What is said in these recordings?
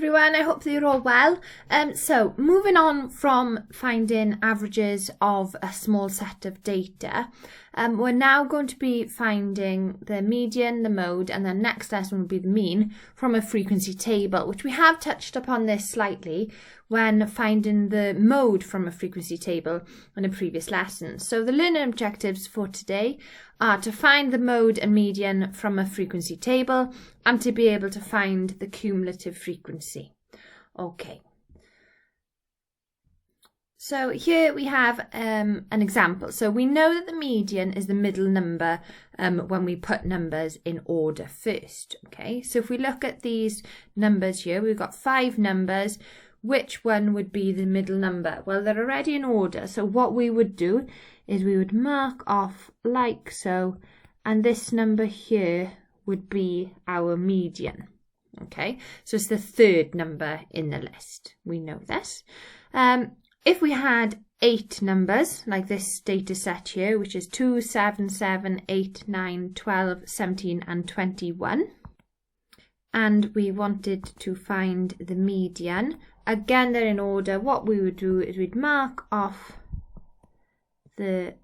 everyone, I hope that you're all well. So moving on from finding averages of a small set of data, we're now going to be finding the median, the mode, and then next lesson will be the mean from a frequency table, which we have touched upon this slightly when finding the mode from a frequency table in a previous lesson. So the learning objectives for today are to find the mode and median from a frequency table and to be able to find the cumulative frequency. Okay. So here we have an example. So we know that the median is the middle number when we put numbers in order first. Okay, so if we look at these numbers here, we've got 5 numbers. Which one would be the middle number? Well, they're already in order. So what we would do is we would mark off like so, and this number here would be our median. Okay, so it's the third number in the list. We know this. If we had 8 numbers, like this data set here, which is 2, 7, 7, 8, 9, 12, 17, and 21, and we wanted to find the median, again, they're in order. What we would do is we'd mark off the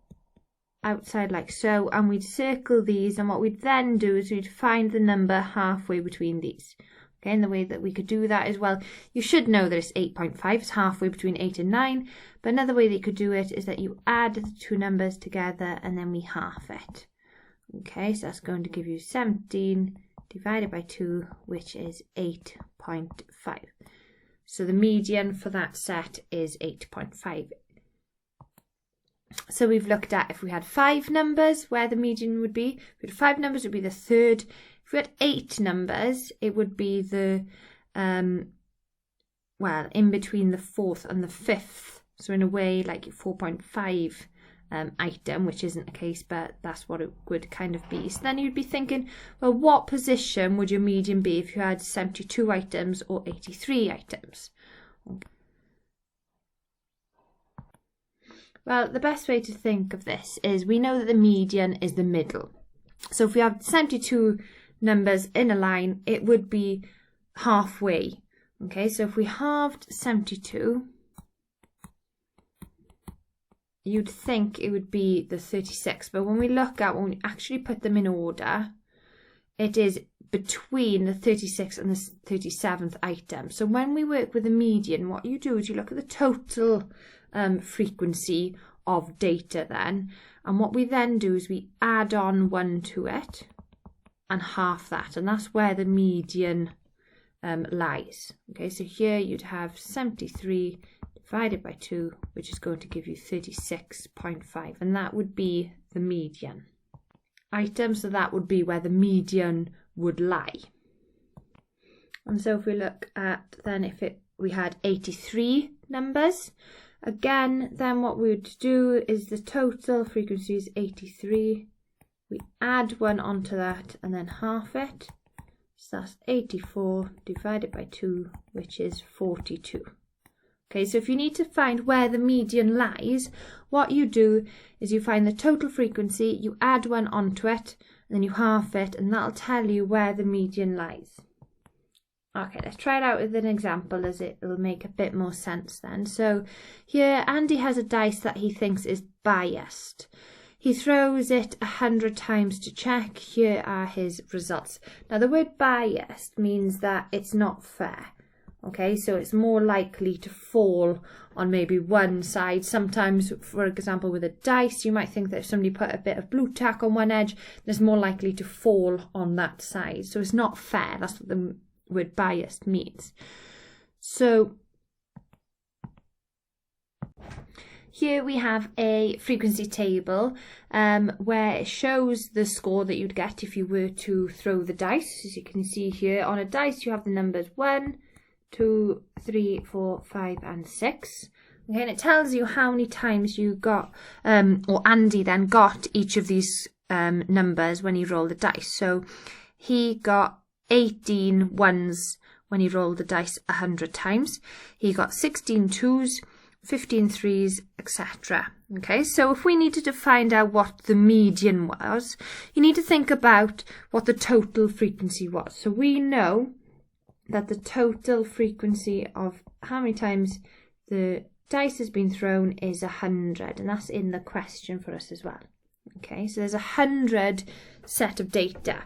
outside like so, and we'd circle these, and what we'd then do is we'd find the number halfway between these. Okay, and the way that we could do that is, well, you should know that it's 8.5, it's halfway between 8 and 9, but another way that you could do it is that you add the two numbers together and then we half it. Okay, so that's going to give you 17 divided by 2, which is 8.5. So the median for that set is 8.5. So we've looked at if we had 5 numbers, where the median would be. If we had 5 numbers, it would be the third. If we had 8 numbers, it would be the, well, in between the 4th and the 5th. So in a way, like 4.5 item, which isn't the case, but that's what it would kind of be. So then you'd be thinking, well, what position would your median be if you had 72 items or 83 items? Okay. Well, the best way to think of this is we know that the median is the middle. So if we have 72 numbers in a line, it would be halfway. Okay, so if we halved 72, you'd think it would be the 36. But when we actually put them in order, it is between the 36th and the 37th item. So when we work with the median, what you do is you look at the total frequency of data then, and what we then do is we add on 1 to it and half that, and that's where the median lies. Okay, so here you'd have 73 divided by 2, which is going to give you 36.5, and that would be the median item, so that would be where the median would lie. And so if we look at then if we had 83 numbers, again, then what we would do is the total frequency is 83. We add 1 onto that and then half it. So that's 84 divided by 2, which is 42. Okay, so if you need to find where the median lies, what you do is you find the total frequency, you add 1 onto it, and then you half it, and that'll tell you where the median lies. Okay, let's try it out with an example as it will make a bit more sense then. So here Andy has a dice that he thinks is biased. He throws it 100 times to check. Here are his results. Now the word biased means that it's not fair. Okay, so it's more likely to fall on maybe one side. Sometimes, for example, with a dice, you might think that if somebody put a bit of blue tack on one edge, it's more likely to fall on that side. So it's not fair. That's what the word biased means. So here we have a frequency table where it shows the score that you'd get if you were to throw the dice. As you can see here, on a dice you have the numbers 1, 2, 3, 4, 5, and 6. Okay, and it tells you how many times you got, or Andy then got each of these numbers when he rolled the dice. So he got 18 ones when he rolled the dice 100 times. He got 16 twos, 15 threes, etc. Okay, so if we needed to find out what the median was, you need to think about what the total frequency was. So we know that the total frequency of how many times the dice has been thrown is 100, and that's in the question for us as well. Okay, so there's 100 set of data.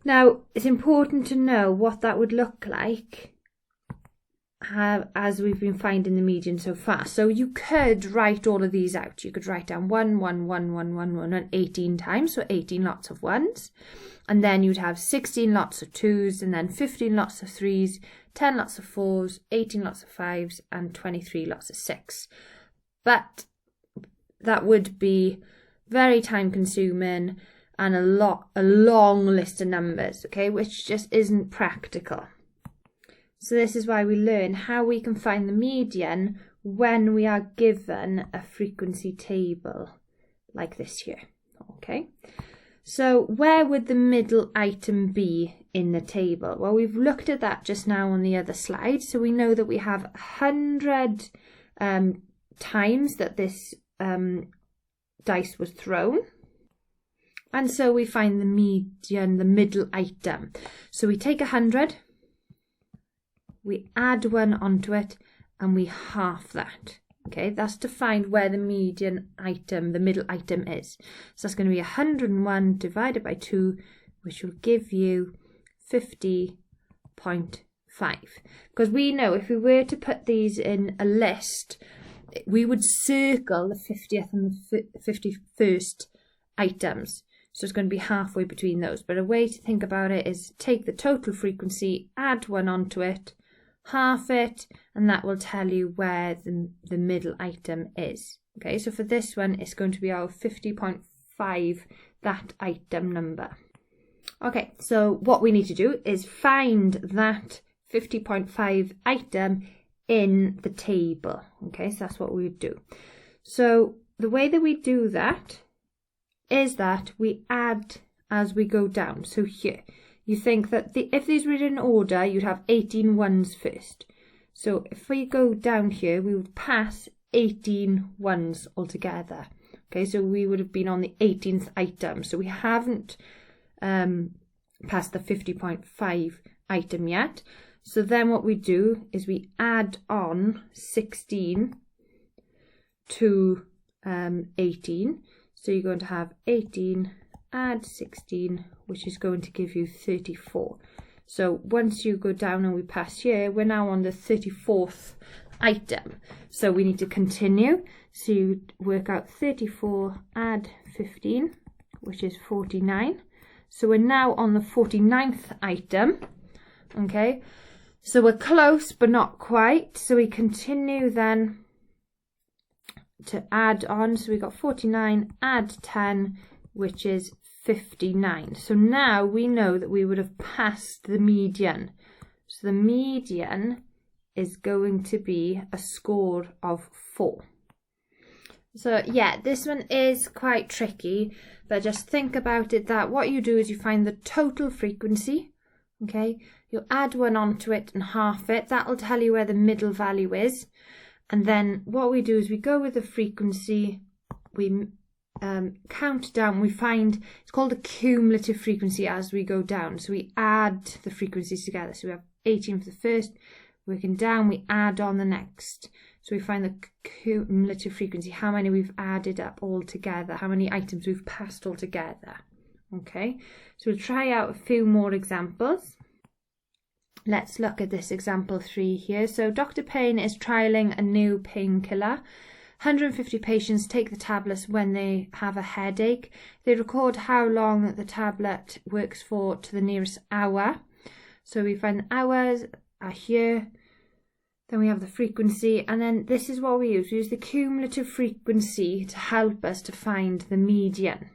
Now, it's important to know what that would look like as we've been finding the median so far. So you could write all of these out. You could write down 1, 1, 1, 1, 1, 1, and 18 times, so 18 lots of 1s. And then you'd have 16 lots of 2s, and then 15 lots of 3s, 10 lots of 4s, 18 lots of 5s, and 23 lots of 6. But that would be very time consuming and a long list of numbers, okay, which just isn't practical. So this is why we learn how we can find the median when we are given a frequency table like this here, okay? So where would the middle item be in the table? Well, we've looked at that just now on the other slide. So we know that we have 100 times that this dice was thrown. And so we find the median, the middle item. So we take 100, we add 1 onto it, and we half that. Okay, that's to find where the median item, the middle item is. So that's going to be 101 divided by 2, which will give you 50.5. Because we know if we were to put these in a list, we would circle the 50th and the 51st items. So it's going to be halfway between those. But a way to think about it is take the total frequency, add 1 onto it, half it, and that will tell you where the middle item is. Okay, so for this one, it's going to be our 50.5, that item number. Okay, so what we need to do is find that 50.5 item in the table. Okay, so that's what we would do. So the way that we do that is that we add as we go down. So here, you think that if these were in order, you'd have 18 ones first. So if we go down here, we would pass 18 ones altogether. Okay, so we would have been on the 18th item. So we haven't passed the 50.5 item yet. So then what we do is we add on 16 to 18. So you're going to have 18, add 16, which is going to give you 34. So once you go down and we pass here, we're now on the 34th item. So we need to continue. So you work out 34, add 15, which is 49. So we're now on the 49th item. Okay, so we're close but not quite. So we continue then to add on. So we got 49, add 10, which is 59. So now we know that we would have passed the median. So the median is going to be a score of 4. So yeah, this one is quite tricky, but just think about it that what you do is you find the total frequency, okay? You add 1 onto it and half it. That will tell you where the middle value is. And then what we do is we go with the frequency, we count down, we find, it's called a cumulative frequency as we go down. So we add the frequencies together. So we have 18 for the first, working down, we add on the next. So we find the cumulative frequency, how many we've added up all together, how many items we've passed all together. Okay, so we'll try out a few more examples. Let's look at this example 3 here. So Dr. Payne is trialling a new painkiller. 150 patients take the tablets when they have a headache. They record how long the tablet works for to the nearest hour. So we find the hours are here. Then we have the frequency, and then this is what we use. We use the cumulative frequency to help us to find the median.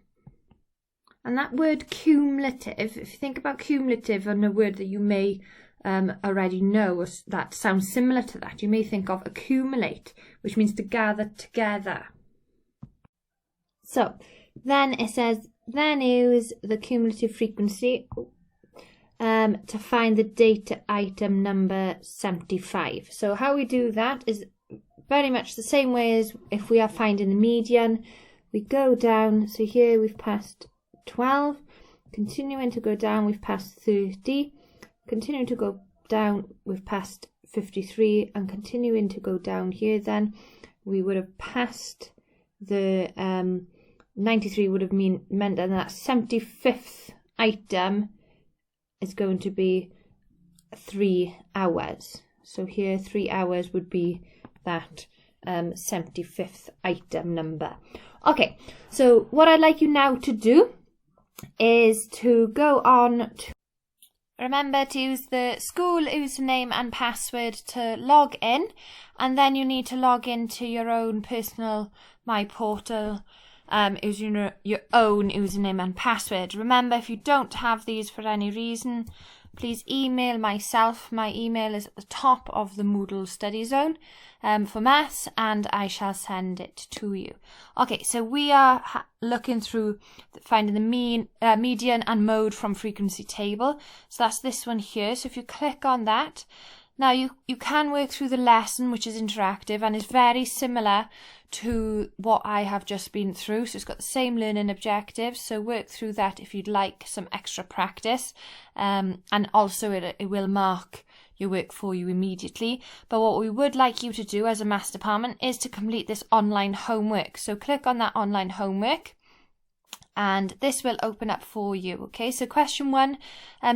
And that word cumulative, if you think about cumulative and a word that you may already know that sounds similar to that, you may think of accumulate, which means to gather together. So then it says, then use the cumulative frequency to find the data item number 75. So how we do that is very much the same way as if we are finding the median. We go down, so here we've passed 12, continuing to go down, we've passed 30, continuing to go down, we've passed 53, and continuing to go down here, then we would have passed the 93 would have meant that 75th item is going to be 3 hours. So here 3 hours would be that 75th item number. Okay, so what I'd like you now to do is to go on to remember to use the school username and password to log in, and then you need to log into your own personal My Portal using your own username and password. Remember, if you don't have these for any reason, please email myself. My email is at the top of the Moodle study zone for maths, and I shall send it to you. Okay, so we are looking through finding the median and mode from frequency table. So that's this one here. So if you click on that, now you can work through the lesson, which is interactive and is very similar to what I have just been through. So it's got the same learning objectives. So work through that if you'd like some extra practice. And also it will mark your work for you immediately. But what we would like you to do as a maths department is to complete this online homework. So click on that online homework, and this will open up for you. Okay, so question 1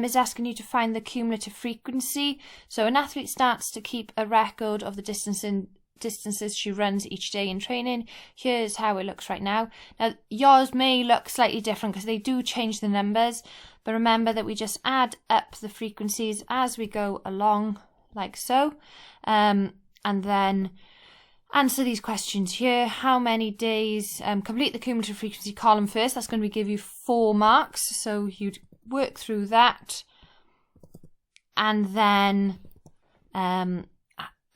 is asking you to find the cumulative frequency. So an athlete starts to keep a record of the distances she runs each day in training. Here's how it looks right now. Now yours may look slightly different because they do change the numbers, but remember that we just add up the frequencies as we go along, like so, and then answer these questions here. How many days? Complete the cumulative frequency column first. That's going to give you 4 marks. So you'd work through that and then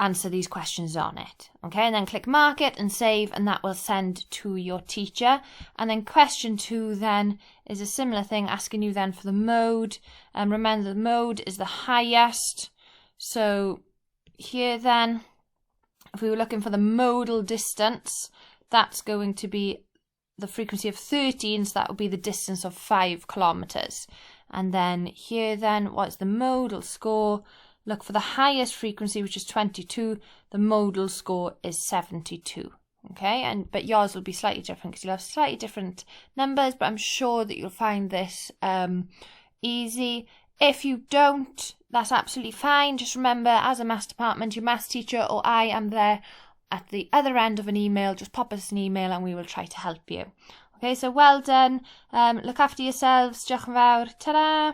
answer these questions on it. Okay, and then click mark it and save, and that will send to your teacher. And then question 2 then is a similar thing, asking you then for the mode. Remember, the mode is the highest. So here then, if we were looking for the modal distance, that's going to be the frequency of 13, so that would be the distance of 5 kilometers. And then here then, what's the modal score? Look for the highest frequency, which is 22. The modal score is 72. Okay, but yours will be slightly different because you'll have slightly different numbers, but I'm sure that you'll find this easy. If you don't, that's absolutely fine. Just remember, as a maths department, your maths teacher or I am there at the other end of an email. Just pop us an email and we will try to help you. Okay, so well done. Look after yourselves. Diolch yn fawr. Ta-da!